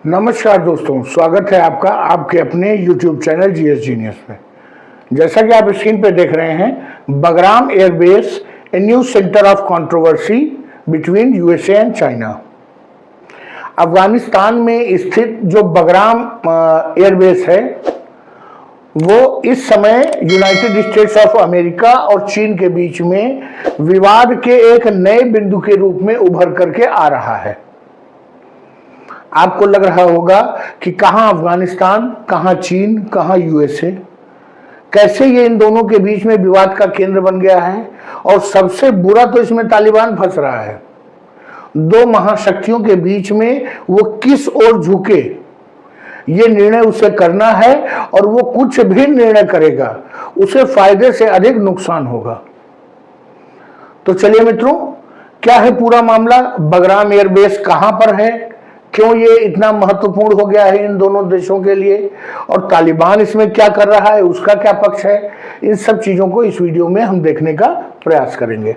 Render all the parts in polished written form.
नमस्कार दोस्तों, स्वागत है आपका आपके अपने YouTube चैनल जीएस जीनियस में। जैसा कि आप स्क्रीन पे देख रहे हैं, Bagram airbase a new centre of controversy between USA and China. Afghanistan में स्थित जो बगराम एयरबेस है वो इस समय यूनाइटेड स्टेट्स ऑफ अमेरिका और चीन के बीच में विवाद के एक नए बिंदु के रूप में उभर करके आ रहा है। आपको लग रहा होगा कि कहां अफगानिस्तान, कहां चीन, कहां यूएसए, कैसे ये इन दोनों के बीच में विवाद का केंद्र बन गया है। और सबसे बुरा तो इसमें तालिबान फंस रहा है। दो महाशक्तियों के बीच में वो किस ओर झुके, ये निर्णय उसे करना है और वो कुछ भी निर्णय करेगा उसे फायदे से अधिक नुकसान होगा। तो चलिए मित्रों, क्या है पूरा मामला, बगराम एयरबेस कहां पर है, क्यों ये इतना महत्वपूर्ण हो गया है इन दोनों देशों के लिए, और तालिबान इसमें क्या कर रहा है, उसका क्या पक्ष है, इन सब चीज़ों को इस वीडियो में हम देखने का प्रयास करेंगे।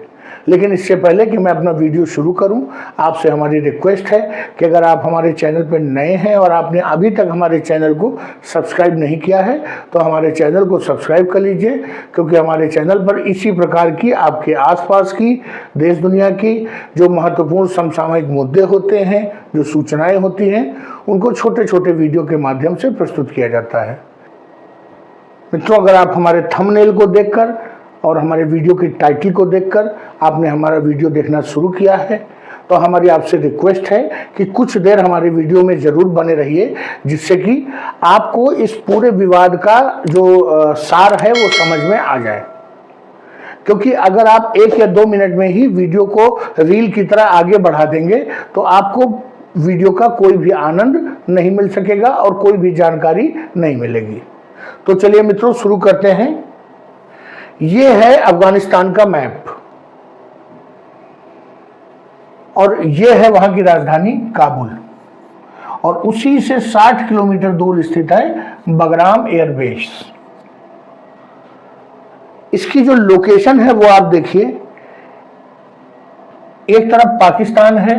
लेकिन इससे पहले कि मैं अपना वीडियो शुरू करूं, आपसे हमारी रिक्वेस्ट है कि अगर आप हमारे चैनल पर नए हैं और आपने अभी तक हमारे चैनल को सब्सक्राइब नहीं किया है तो हमारे चैनल को सब्सक्राइब कर लीजिए, क्योंकि हमारे चैनल पर इसी प्रकार की आपके आसपास की देश दुनिया की जो महत्वपूर्ण समसामयिक मुद्दे होते हैं, जो सूचनाएं होती हैं, उनको छोटे छोटे वीडियो के माध्यम से प्रस्तुत किया जाता है। मित्रों, अगर आप हमारे थंबनेल को देखकर और हमारे वीडियो की टाइटल को देखकर आपने हमारा वीडियो देखना शुरू किया है तो हमारी आपसे रिक्वेस्ट है कि कुछ देर हमारे वीडियो में ज़रूर बने रहिए, जिससे कि आपको इस पूरे विवाद का जो सार है वो समझ में आ जाए। क्योंकि अगर आप 1 या 2 मिनट में ही वीडियो को रील की तरह आगे बढ़ा देंगे तो आपको वीडियो का कोई भी आनंद नहीं मिल सकेगा और कोई भी जानकारी नहीं मिलेगी। तो चलिए मित्रों, शुरू करते हैं। ये है अफगानिस्तान का मैप और ये है वहां की राजधानी काबुल, और उसी से 60 किलोमीटर दूर स्थित है बगराम एयरबेस। इसकी जो लोकेशन है वो आप देखिए, एक तरफ पाकिस्तान है,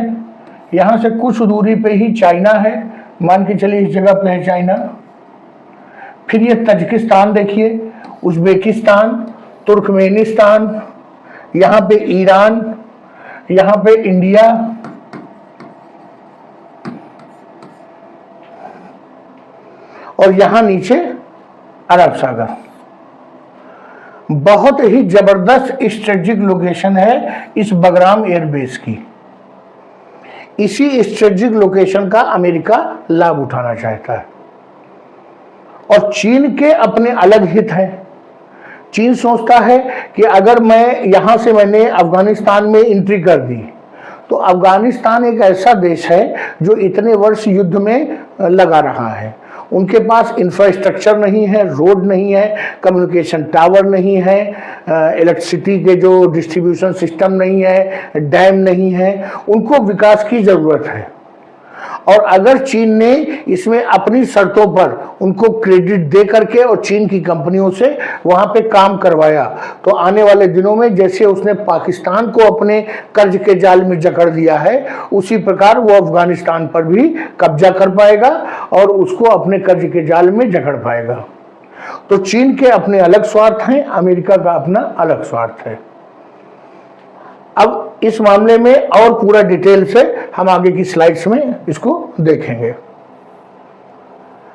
यहां से कुछ दूरी पे ही चाइना है, मान के चलिए इस जगह पे है चाइना। फिर ये तजिकिस्तान देखिए, उज्बेकिस्तान, तुर्कमेनिस्तान, यहाँ पे ईरान, यहाँ पे इंडिया, और यहाँ नीचे अरब सागर। बहुत ही जबरदस्त स्ट्रेटेजिक लोकेशन है इस बगराम एयरबेस की। इसी स्ट्रेटेजिक लोकेशन का अमेरिका लाभ उठाना चाहता है और चीन के अपने अलग हित हैं। चीन सोचता है कि अगर मैं यहाँ से मैंने अफगानिस्तान में एंट्री कर दी तो अफगानिस्तान एक ऐसा देश है जो इतने वर्ष युद्ध में लगा रहा है। उनके पास इंफ्रास्ट्रक्चर नहीं है, रोड नहीं है, कम्युनिकेशन टावर नहीं है, इलेक्ट्रिसिटी के जो डिस्ट्रीब्यूशन सिस्टम नहीं है, डैम नहीं है, उनको विकास की ज़रूरत है। और अगर चीन ने इसमें अपनी शर्तों पर उनको क्रेडिट दे करके और चीन की कंपनियों से वहां पे काम करवाया तो आने वाले दिनों में जैसे उसने पाकिस्तान को अपने कर्ज के जाल में जकड़ दिया है, उसी प्रकार वो अफगानिस्तान पर भी कब्जा कर पाएगा और उसको अपने कर्ज के जाल में जकड़ पाएगा। तो चीन के अपने अलग स्वार्थ हैं, अमेरिका का अपना अलग स्वार्थ है। अब इस मामले में और पूरा डिटेल से हम आगे की स्लाइड्स में इसको देखेंगे।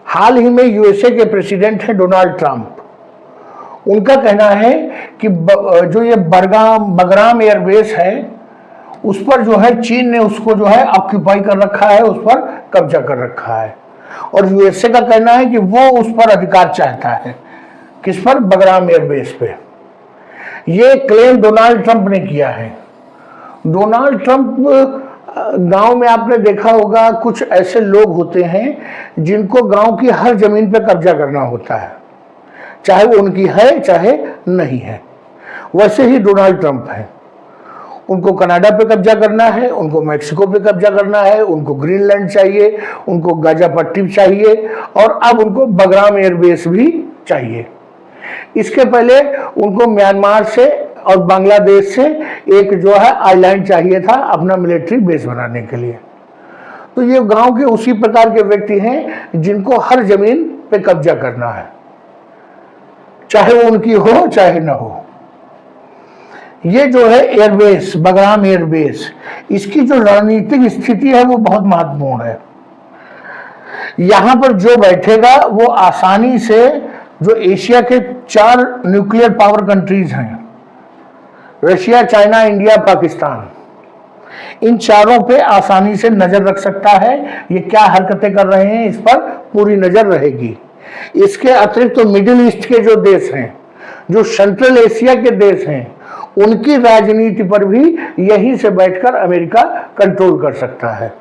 हाल ही में यूएसए के प्रेसिडेंट हैं डोनाल्ड ट्रंप। उनका कहना है कि जो ये बगराम एयरबेस है उस पर जो है चीन ने उसको जो है ऑक्यूपाई कर रखा है, उस पर कब्जा कर रखा है, और यूएसए का कहना है कि वो उस पर अधिकार चाहता है। किस पर? बगराम एयरबेस पे। ये क्लेम डोनाल्ड ट्रंप ने किया है। डोनाल्ड ट्रंप गांव में आपने देखा होगा कुछ ऐसे लोग होते हैं जिनको गांव की हर जमीन पे कब्जा करना होता है, चाहे वो उनकी है चाहे नहीं है। वैसे ही डोनाल्ड ट्रंप है। उनको कनाडा पे कब्जा करना है, उनको मैक्सिको पे कब्जा करना है, उनको ग्रीनलैंड चाहिए, उनको गाजा पट्टी चाहिए, और अब उनको बगराम एयरबेस भी चाहिए। इसके पहले उनको म्यांमार से और बांग्लादेश से एक जो है आइलैंड चाहिए था अपना मिलिट्री बेस बनाने के लिए। तो ये गांव के उसी प्रकार के व्यक्ति हैं जिनको हर जमीन पे कब्जा करना है, चाहे वो उनकी हो चाहे ना हो। ये जो है एयरबेस, बगराम एयरबेस, इसकी जो रणनीतिक स्थिति है वो बहुत महत्वपूर्ण है। यहां पर जो बैठेगा वो आसानी से जो एशिया के 4 न्यूक्लियर पावर कंट्रीज हैं, रशिया, चाइना, इंडिया, पाकिस्तान, इन चारों पे आसानी से नजर रख सकता है। ये क्या हरकतें कर रहे हैं इस पर पूरी नजर रहेगी। इसके अतिरिक्त तो मिडिल ईस्ट के जो देश हैं, जो सेंट्रल एशिया के देश हैं, उनकी राजनीति पर भी यहीं से बैठकर अमेरिका कंट्रोल कर सकता है।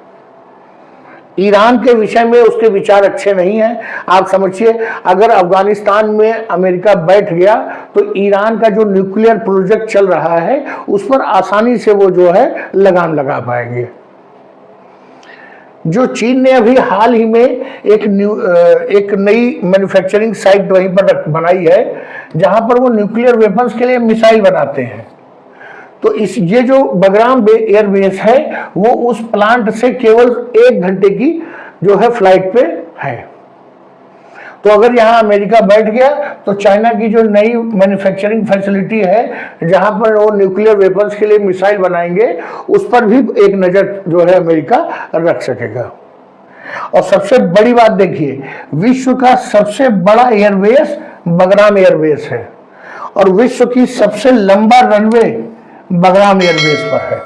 ईरान के विषय में उसके विचार अच्छे नहीं हैं। आप समझिए, अगर अफगानिस्तान में अमेरिका बैठ गया तो ईरान का जो न्यूक्लियर प्रोजेक्ट चल रहा है उस पर आसानी से वो जो है लगाम लगा पाएंगे। जो चीन ने अभी हाल ही में एक नई मैन्युफैक्चरिंग साइट वहीं पर बनाई है जहां पर वो न्यूक्लियर वेपन्स के लिए मिसाइल बनाते हैं, तो ये जो बगराम एयरबेस है वो उस प्लांट से केवल 1 घंटे की जो है फ्लाइट पे है। तो अगर यहाँ अमेरिका बैठ गया तो चाइना की जो नई मैन्युफैक्चरिंग फैसिलिटी है जहां पर वो न्यूक्लियर वेपन्स के लिए मिसाइल बनाएंगे उस पर भी एक नजर जो है अमेरिका रख सकेगा। और सबसे बड़ी बात देखिए, विश्व का सबसे बड़ा एयरबेस बगराम एयरबेस है और विश्व की सबसे लंबा रनवे बगराम एयरबेस पर है।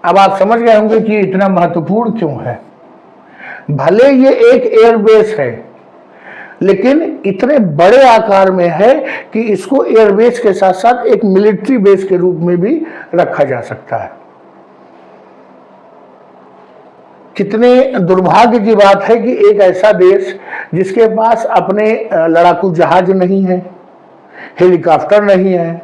अब आप समझ गए होंगे कि इतना महत्वपूर्ण क्यों है। भले ये एक एयरबेस है लेकिन इतने बड़े आकार में है कि इसको एयरबेस के साथ साथ एक मिलिट्री बेस के रूप में भी रखा जा सकता है। कितने दुर्भाग्य की बात है कि एक ऐसा देश जिसके पास अपने लड़ाकू जहाज नहीं है, हेलीकॉप्टर नहीं है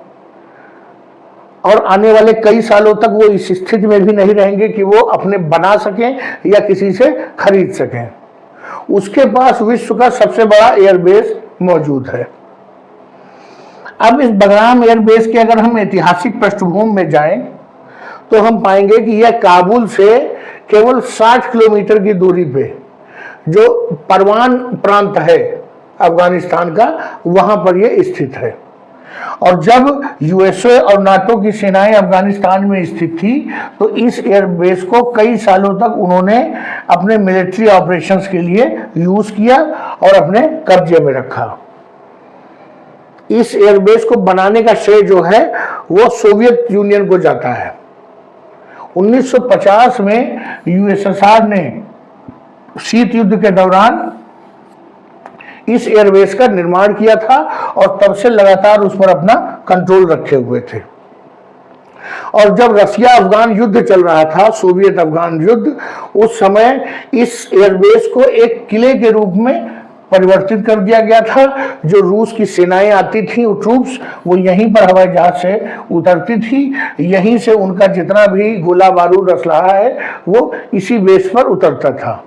और आने वाले कई सालों तक वो इस स्थिति में भी नहीं रहेंगे कि वो अपने बना सकें या किसी से खरीद सकें, उसके पास विश्व का सबसे बड़ा एयरबेस मौजूद है। अब इस बगराम एयरबेस के अगर हम ऐतिहासिक पृष्ठभूमि में जाएं तो हम पाएंगे कि यह काबुल से केवल 60 किलोमीटर की दूरी पे जो परवान प्रांत है अफगानिस्तान का, वहां पर यह स्थित है। और जब यूएसए और नाटो की सेनाएं अफगानिस्तान में स्थित थी तो इस एयरबेस को कई सालों तक उन्होंने अपने मिलिट्री ऑपरेशंस के लिए यूज किया और अपने कब्जे में रखा। इस एयरबेस को बनाने का श्रेय जो है वो सोवियत यूनियन को जाता है। 1950 में यूएसएसआर ने शीत युद्ध के दौरान इस एयरबेस का निर्माण किया था और तब से लगातार उस पर अपना कंट्रोल रखे हुए थे। और जब रसिया अफगान युद्ध चल रहा था, सोवियत अफगान युद्ध, उस समय इस एयरबेस को एक किले के रूप में परिवर्तित कर दिया गया था। जो रूस की सेनाएं आती थी, ट्रूप्स, वो यहीं पर हवाई जहाज से उतरती थी, यहीं से उनका जितना भी गोला बारूद असलहा है वो इसी बेस पर उतरता था।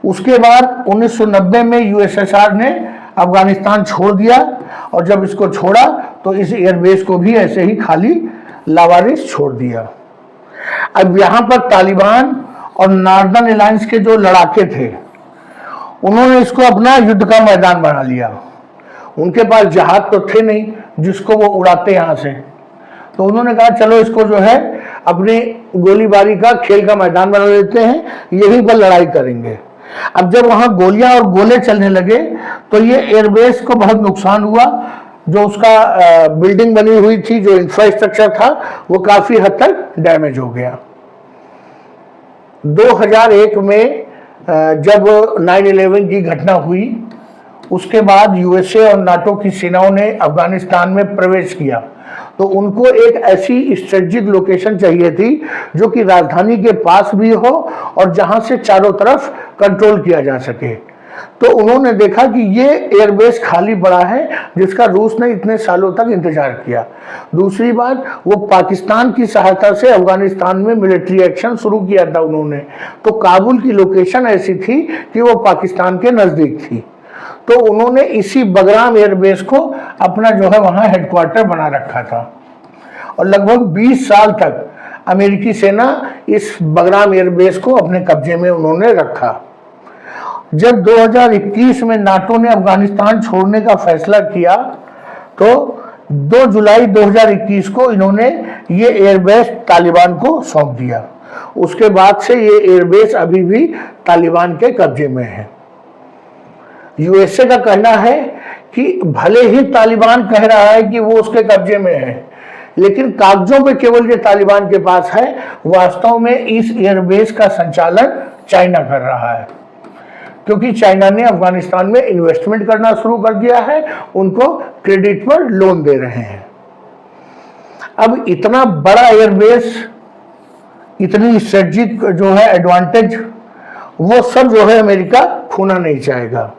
उसके बाद 1990 में यूएसएसआर ने अफगानिस्तान छोड़ दिया और जब इसको छोड़ा तो इस एयरबेस को भी ऐसे ही खाली लावारिस छोड़ दिया। अब यहाँ पर तालिबान और नॉर्दर्न अलायंस के जो लड़ाके थे उन्होंने इसको अपना युद्ध का मैदान बना लिया। उनके पास जहाज तो थे नहीं जिसको वो उड़ाते यहाँ से, तो उन्होंने कहा चलो इसको जो है अपनी गोलीबारी का खेल का मैदान बना लेते हैं, यहीं पर लड़ाई करेंगे। अब जब वहां गोलियां और गोले चलने लगे तो ये एयरबेस को बहुत नुकसान हुआ। जो उसका बिल्डिंग बनी हुई थी, जो इंफ्रास्ट्रक्चर था, वो काफी हद तक डैमेज हो गया। 2001 में जब 9/11 की घटना हुई उसके बाद यूएसए और नाटो की सेनाओं ने अफगानिस्तान में प्रवेश किया तो उनको एक ऐसी स्ट्रेटेजिक लोकेशन चाहिए थी जो कि राजधानी के पास भी हो और जहां से चारों तरफ कंट्रोल किया जा सके। तो उन्होंने देखा कि ये एयरबेस खाली पड़ा है जिसका रूस ने इतने सालों तक इंतजार किया। दूसरी बात, वो पाकिस्तान की सहायता से अफगानिस्तान में मिलिट्री एक्शन शुरू किया था उन्होंने, तो काबुल की लोकेशन ऐसी थी कि वो पाकिस्तान के नजदीक थी। तो उन्होंने इसी बगराम एयरबेस को अपना जो है वहां हेडक्वार्टर बना रखा था और लगभग 20 साल तक अमेरिकी सेना इस बगराम एयरबेस को अपने कब्जे में उन्होंने रखा। जब 2021 में नाटो ने अफगानिस्तान छोड़ने का फैसला किया तो 2 जुलाई 2021 को इन्होंने ये एयरबेस तालिबान को सौंप दिया। उसके बाद से ये एयरबेस अभी भी तालिबान के कब्जे में है। यूएसए का कहना है कि भले ही तालिबान कह रहा है कि वो उसके कब्जे में है, लेकिन कागजों पे केवल ये तालिबान के पास है। वास्तव में इस एयरबेस का संचालन चाइना कर रहा है, क्योंकि चाइना ने अफगानिस्तान में इन्वेस्टमेंट करना शुरू कर दिया है, उनको क्रेडिट पर लोन दे रहे हैं। अब इतना बड़ा एयरबेस, इतनी स्ट्रेटेजिक जो है एडवांटेज, वो सब जो है अमेरिका खोना नहीं चाहेगा।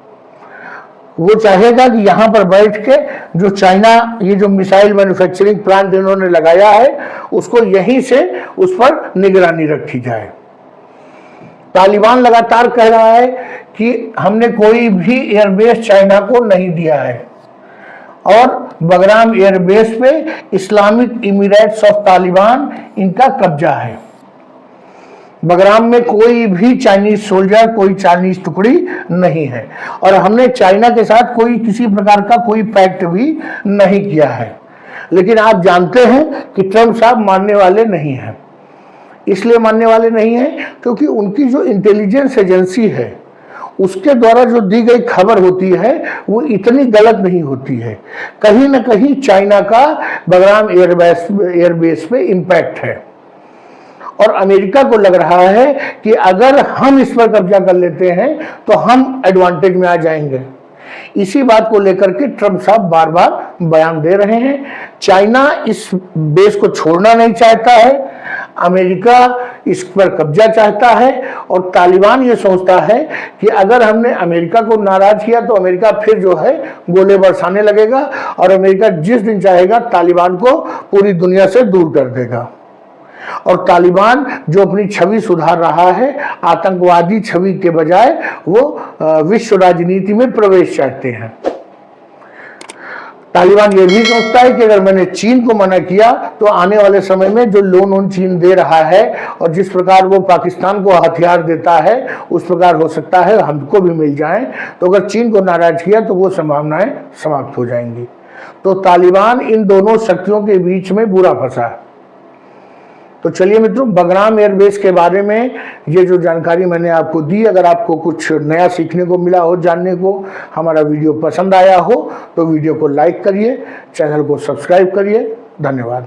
वो चाहेगा कि यहाँ पर बैठ के जो चाइना ये जो मिसाइल मैन्युफैक्चरिंग प्लांट इन्होंने लगाया है उसको यहीं से उस पर निगरानी रखी जाए। तालिबान लगातार कह रहा है कि हमने कोई भी एयरबेस चाइना को नहीं दिया है और बगराम एयरबेस पे इस्लामिक इमिरेट्स ऑफ तालिबान इनका कब्जा है। बगराम में कोई भी चाइनीज सोल्जर, कोई चाइनीज टुकड़ी नहीं है और हमने चाइना के साथ कोई किसी प्रकार का कोई पैक्ट भी नहीं किया है। लेकिन आप जानते हैं कि ट्रंप साहब मानने वाले नहीं हैं। इसलिए मानने वाले नहीं हैं क्योंकि उनकी जो इंटेलिजेंस एजेंसी है उसके द्वारा जो दी गई खबर होती है वो इतनी गलत नहीं होती है। कहीं ना कहीं चाइना का बगराम एयरबेस पे इम्पैक्ट है और अमेरिका को लग रहा है कि अगर हम इस पर कब्जा कर लेते हैं तो हम एडवांटेज में आ जाएंगे। इसी बात को लेकर के ट्रंप साहब बार बार बयान दे रहे हैं। चाइना इस बेस को छोड़ना नहीं चाहता है, अमेरिका इस पर कब्जा चाहता है और तालिबान ये सोचता है कि अगर हमने अमेरिका को नाराज किया तो अमेरिका फिर जो है गोले बरसाने लगेगा और अमेरिका जिस दिन चाहेगा तालिबान को पूरी दुनिया से दूर कर देगा। और तालिबान जो अपनी छवि सुधार रहा है, आतंकवादी छवि के बजाय वो विश्व राजनीति में प्रवेश चाहते हैं। तालिबान ये भी सोचता है कि अगर मैंने चीन को मना किया तो आने वाले समय में जो लोन चीन दे रहा है और जिस प्रकार वो पाकिस्तान को हथियार देता है उस प्रकार हो सकता है हमको भी मिल जाए। तो अगर चीन को नाराज किया तो वो संभावनाएं समाप्त हो जाएंगी। तो तालिबान इन दोनों शक्तियों के बीच में बुरा फंसा है। तो चलिए मित्रों, बगराम एयरबेस के बारे में ये जो जानकारी मैंने आपको दी, अगर आपको कुछ नया सीखने को मिला हो, जानने को, हमारा वीडियो पसंद आया हो तो वीडियो को लाइक करिए, चैनल को सब्सक्राइब करिए। धन्यवाद।